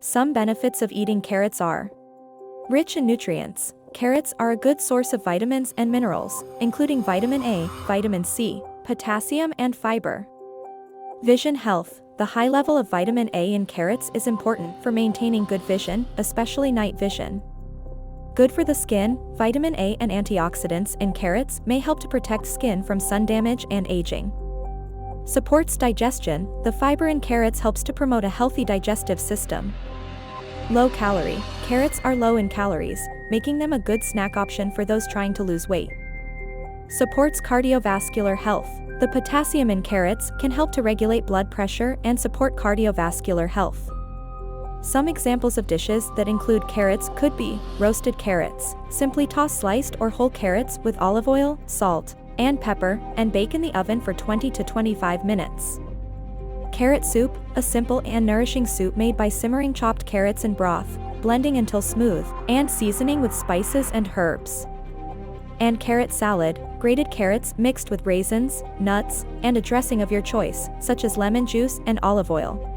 Some benefits of eating carrots are rich in nutrients. Carrots are a good source of vitamins and minerals, including vitamin A, vitamin C, potassium, and fiber. Vision health. The high level of vitamin A in carrots is important for maintaining good vision, especially night vision. Good for the skin. Vitamin A and antioxidants in carrots may help to protect skin from sun damage and aging. Supports digestion. The fiber in carrots helps to promote a healthy digestive system. Low calorie. Carrots are low in calories, making them a good snack option for those trying to lose weight. Supports cardiovascular health. The potassium in carrots can help to regulate blood pressure and support cardiovascular health. Some examples of dishes that include carrots could be roasted carrots. Simply toss sliced or whole carrots with olive oil, salt, and pepper, and bake in the oven for 20 to 25 minutes. Carrot soup, a simple and nourishing soup made by simmering chopped carrots in broth, blending until smooth, and seasoning with spices and herbs. And carrot salad, grated carrots mixed with raisins, nuts, and a dressing of your choice, such as lemon juice and olive oil.